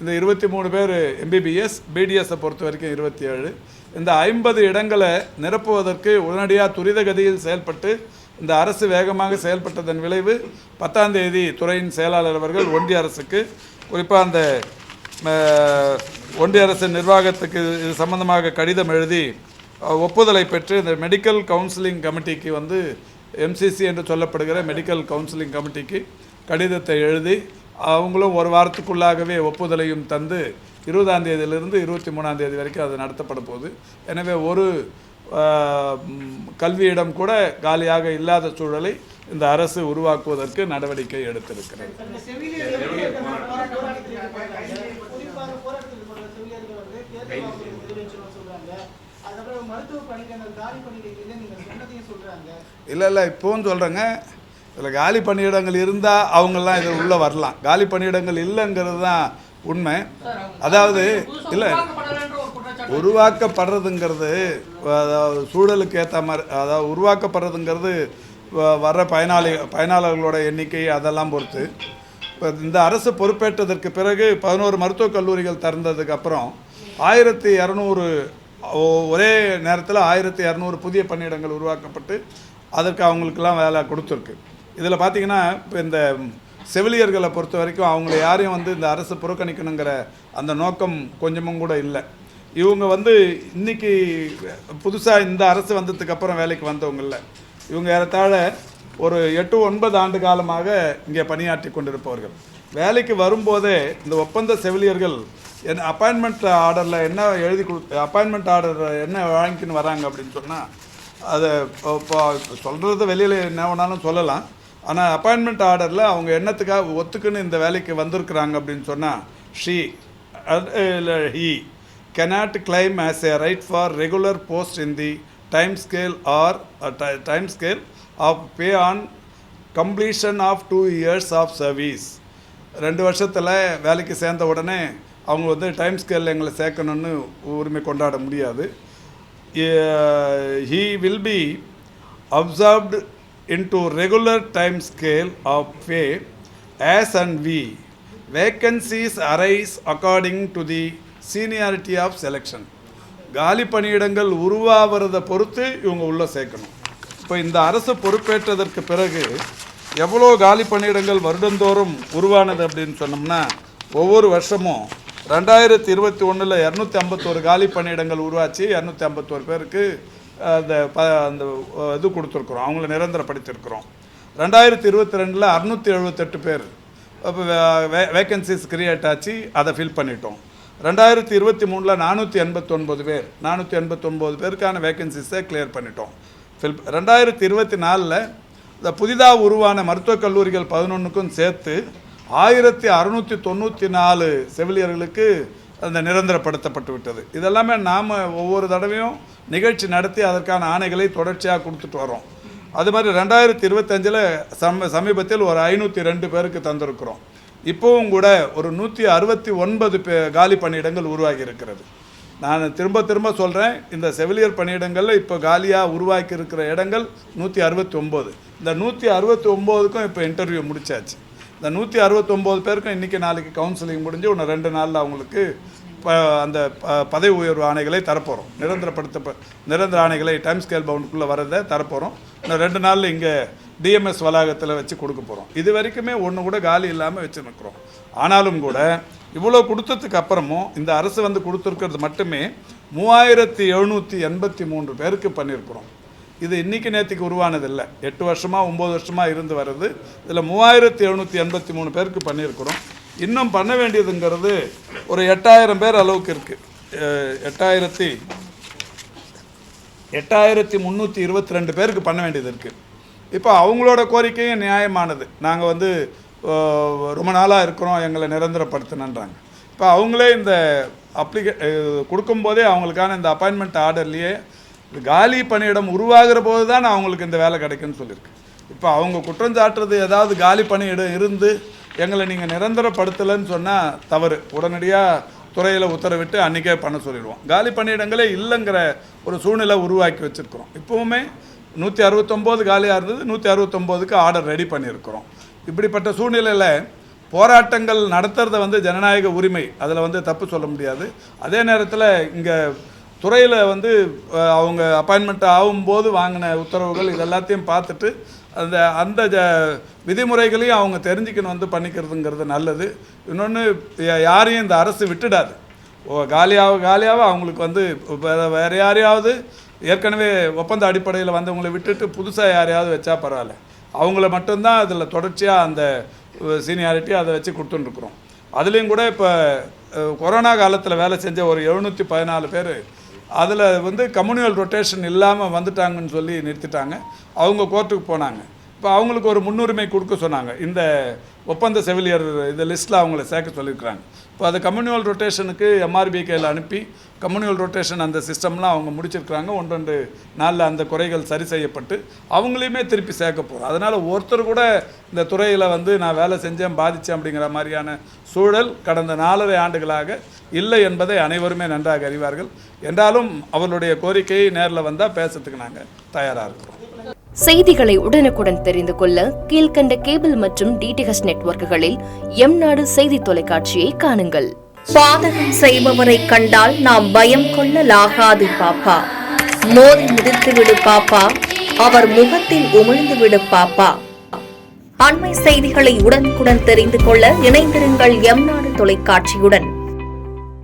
இந்த 23 பேர் எம்பிபிஎஸ், பிடிஎஸை பொறுத்த வரைக்கும் 27. இந்த 50 இடங்களை நிரப்புவதற்கு உடனடியாக துரிதகதியில் செயல்பட்டு இந்த அரசு வேகமாக செயல்பட்டதன் விளைவு 10ஆம் தேதி துறையின் செயலாளர் அவர்கள் ஒன்றிய அரசுக்கு, குறிப்பாக அந்த ஒன்றிய அரசு நிர்வாகத்துக்கு இது சம்பந்தமாக கடிதம் எழுதி ஒப்புதலை பெற்று இந்த மெடிக்கல் கவுன்சிலிங் கமிட்டிக்கு வந்து எம்சிசி என்று சொல்லப்படுகிற மெடிக்கல் கவுன்சிலிங் கமிட்டிக்கு கடிதத்தை எழுதி அவங்களும் ஒரு வாரத்துக்குள்ளாகவே ஒப்புதலையும் தந்து 20ஆம் தேதியிலிருந்து 23ஆம் தேதி வரைக்கும் அது நடத்தப்பட போகுது. எனவே ஒரு கல்வியிடம் கூட காலியாக இல்லாத சூழலை இந்த அரசு உருவாக்குவதற்கு நடவடிக்கை எடுத்திருக்கிறது. இல்லை இப்போவும் சொல்கிறேங்க, இதில் காலி பணியிடங்கள் இருந்தால் அவங்கெல்லாம் இதில் உள்ளே வரலாம். காலி பணியிடங்கள் இல்லைங்கிறது தான் உண்மை. அதாவது இல்லை, உருவாக்கப்படுறதுங்கிறது அதாவது சூழலுக்கு ஏற்ற மாதிரி, அதாவது உருவாக்கப்படுறதுங்கிறது வர்ற பயனாளர்களோட எண்ணிக்கை அதெல்லாம் பொறுத்து. இப்போ இந்த அரசு பொறுப்பேற்றதற்கு பிறகு 11 மருத்துவக் கல்லூரிகள் திறந்ததுக்கு அப்புறம் 1200 ஒரே நேரத்தில் 1200 புதிய பணியிடங்கள் உருவாக்கப்பட்டு அதற்கு அவங்களுக்கெல்லாம் வேலை கொடுத்துருக்கு. இதில் பார்த்திங்கன்னா இப்போ இந்த செவிலியர்களை பொறுத்த வரைக்கும் அவங்கள யாரையும் வந்து இந்த அரசு புறக்கணிக்கணுங்கிற அந்த நோக்கம் கொஞ்சமும் கூட இல்லை. இவங்க வந்து இன்றைக்கி புதுசாக இந்த அரசு வந்ததுக்கப்புறம் வேலைக்கு வந்தவங்க இல்லை. இவங்க ஏறத்தாழ ஒரு 8-9 ஆண்டு காலமாக இங்கே பணியாற்றி கொண்டிருப்பவர்கள். வேலைக்கு வரும்போதே இந்த ஒப்பந்த செவிலியர்கள் அப்பாயின்மெண்ட் ஆர்டரில் என்ன எழுதி அப்பாயின்மெண்ட் ஆர்டர் என்ன வாங்கிக்கின்னு வராங்க அப்படின்னு சொன்னால், அதை இப்போ சொல்கிறது வெளியில் என்ன வேணாலும் சொல்லலாம். ஆனால் அப்பாயின்மெண்ட் ஆர்டரில் அவங்க என்னத்துக்காக ஒத்துக்குன்னு இந்த வேலைக்கு வந்திருக்கிறாங்க அப்படின்னு சொன்னால், he cannot claim as a right for regular post in the time scale or time scale of pay on completion of 2 years of service. 2 வருஷத்தில் வேலைக்கு சேர்ந்த உடனே அவங்க வந்து டைம் ஸ்கேலில் எங்களை சேர்க்கணுன்னு உரிமை கொண்டாட முடியாது. He will be observed into regular time scale of pay as and when vacancies arise according to the seniority of selection. காலி பணியிடங்கள் உருவாகிறத பொறுத்து இவங்க உள்ளே சேர்க்கணும். இப்போ இந்த அரசு பொறுப்பேற்றதற்கு பிறகு எவ்வளோ காலி பணியிடங்கள் வருடந்தோறும் உருவானது அப்படின்னு சொன்னோம்னா, ஒவ்வொரு வருஷமும் 2021 251 காலி பணியிடங்கள் உருவாச்சு. 251 பேருக்கு அந்த இது கொடுத்துருக்குறோம், அவங்கள நிரந்தரப்படுத்தியிருக்கிறோம். 2022 678 பேர் வேக்கன்சிஸ் கிரியேட் ஆச்சு, அதை ஃபில் பண்ணிட்டோம். 2023 489 பேர் 489 பேருக்கான வேக்கன்சிஸை கிளியர் பண்ணிட்டோம், ஃபில். 2024 இந்த புதிதாக உருவான மருத்துவக் கல்லூரிகள் 11க்கும் சேர்த்து 1694 செவிலியர்களுக்கு அந்த நிரந்தரப்படுத்தப்பட்டு விட்டது. இதெல்லாமே நாம் ஒவ்வொரு தடவையும் நிகழ்ச்சி நடத்தி அதற்கான ஆணைகளை தொடர்ச்சியாக கொடுத்துட்டு வரோம். அது மாதிரி 2025 சமீபத்தில் ஒரு 502 பேருக்கு தந்திருக்கிறோம். இப்போவும் கூட ஒரு 169 காலி பணியிடங்கள் உருவாகி இருக்கிறது. நான் திரும்ப சொல்கிறேன், இந்த செவிலியர் பணியிடங்களில் இப்போ காலியாக உருவாக்கி இருக்கிற இடங்கள் 169. இந்த 169க்கும் இப்போ இன்டர்வியூ முடிச்சாச்சு. இந்த 169 பேருக்கும் இன்றைக்கி நாளைக்கு கவுன்சிலிங் முடிஞ்சு இன்னும் 2 நாளில் அவங்களுக்கு அந்த பதவி உயர்வு ஆணைகளை தரப்போகிறோம். நிரந்தர ஆணைகளை டைம் ஸ்கேல் பவுண்டுக்குள்ளே வரதை தரப்போகிறோம். இன்னும் 2 நாளில் இங்கே டிஎம்எஸ் வளாகத்தில் வச்சு கொடுக்க போகிறோம். இது வரைக்குமே ஒன்று கூட காலி இல்லாமல் வச்சுருக்கிறோம். ஆனாலும் கூட இவ்வளோ கொடுத்ததுக்கு அப்புறமும் இந்த அரசு வந்து கொடுத்துருக்கிறது மட்டுமே 3783 பேருக்கு பண்ணியிருக்கிறோம். இது இன்றைக்கி நேற்றுக்கு உருவானதில்லை, 8 வருஷமாக 9 வருஷமாக இருந்து வருது. இதில் 3783 பேருக்கு பண்ணியிருக்கிறோம். இன்னும் பண்ண வேண்டியதுங்கிறது ஒரு 8000 பேர் அளவுக்கு இருக்குது. 8322 பேருக்கு பண்ண வேண்டியது இருக்குது. இப்போ அவங்களோட கோரிக்கையும் நியாயமானது. நாங்கள் வந்து ரொம்ப நாளாக இருக்கிறோம், எங்களை நிரந்தரப்படுத்தணுன்றாங்க. இப்போ அவங்களே இந்த கொடுக்கும்போதே அவங்களுக்கான இந்த அப்பாயின்மெண்ட் ஆர்டர்லேயே காலி பணியிடம் உருவாகிற போது தான் அவங்களுக்கு இந்த வேலை கிடைக்குன்னு சொல்லியிருக்கு. இப்போ அவங்க குற்றம் சாட்டுறது ஏதாவது காலி பணியிடம் இருந்து எங்களை நீங்கள் நிரந்தரப்படுத்தலைன்னு சொன்னால் தவறு. உடனடியாக துறையில் உத்தரவிட்டு அன்றைக்கே பண்ண சொல்லிடுவோம். காலி பணியிடங்களே இல்லைங்கிற ஒரு சூழ்நிலை உருவாக்கி வச்சுருக்கிறோம். இப்போவுமே 169 காலியாக இருந்தது, 169க்கு ஆர்டர் ரெடி பண்ணியிருக்கிறோம். இப்படிப்பட்ட சூழ்நிலையில் போராட்டங்கள் நடத்துறத வந்து ஜனநாயக உரிமை, அதில் வந்து தப்பு சொல்ல முடியாது. அதே நேரத்தில் இங்கே துறையில் வந்து அவங்க அப்பாயின்மெண்ட் ஆகும்போது வாங்கின உத்தரவுகள் இதெல்லாத்தையும் பார்த்துட்டு அந்த விதிமுறைகளையும் அவங்க தெரிஞ்சுக்கணும் வந்து பண்ணிக்கிறதுங்கிறது நல்லது. இன்னொன்று, யாரையும் இந்த அரசு விட்டுடாது. காலியாக அவங்களுக்கு வந்து வேறு யாரையாவது ஏற்கனவே ஒப்பந்த அடிப்படையில் வந்தவங்களை விட்டுட்டு புதுசாக யாரையாவது வச்சா பரவாயில்ல, அவங்கள மட்டும்தான் அதில் தொடர்ச்சியாக அந்த சீனியாரிட்டி அதை வச்சு கொடுத்துட்டுருக்குறோம். அதுலேயும் கூட இப்போ கொரோனா காலத்தில் வேலை செஞ்ச ஒரு 714 பேர் அதில் வந்து கம்யூனியல் ரொட்டேஷன் இல்லாமல் வந்துட்டாங்கன்னு சொல்லி நிறுத்திட்டாங்க. அவங்க கோர்ட்டுக்கு போனாங்க. இப்போ அவங்களுக்கு ஒரு முன்னுரிமை கொடுக்க சொன்னாங்க. இந்த ஒப்பந்த செவிலியர் இந்த லிஸ்ட்டில் அவங்கள சேர்க்க சொல்லியிருக்கிறாங்க. இப்போ அது கம்யூனியல் ரொட்டேஷனுக்கு MRBKயில் அனுப்பி கம்யூனியல் ரொட்டேஷன் அந்த சிஸ்டம்லாம் அவங்க முடிச்சிருக்கிறாங்க. 1-2 நாளில் அந்த குறைகள் சரி செய்யப்பட்டு அவங்களையுமே திருப்பி சேர்க்க போகிறோம். அதனால் ஒருத்தர் கூட இந்த துறையில் வந்து நான் வேலை செஞ்சேன் பாதித்தேன் அப்படிங்கிற மாதிரியான சூழல் கடந்த 4.5 ஆண்டுகளாக இல்லை என்பதை அனைவருமே நன்றாக அறிவார்கள். என்றாலும் அவர்களுடைய கோரிக்கையை நேரில் வந்தால் பேசுறதுக்கு நாங்கள் தயாராக இருக்கிறோம். செய்திகளை உடனுக்குடன் தெரிந்து கொள்ள கீழ்கண்ட கேபிள் மற்றும் DTH நெட்வொர்க்குகளில் எம்நாடு செய்தி தொலைக்காட்சியை காணுங்கள். பாதகம் செய்பவரை கண்டால் நாம் பயம் கொள்ளலாகாது பாப்பா. மோதி மிதித்து விடு பாப்பா, அவர் முகத்தில் உமிழ்ந்து விடு பாப்பா. அண்மை செய்திகளை உடனுக்குடன் தெரிந்து கொள்ள இணைந்திருங்கள் எம்நாடு தொலைக்காட்சியுடன்.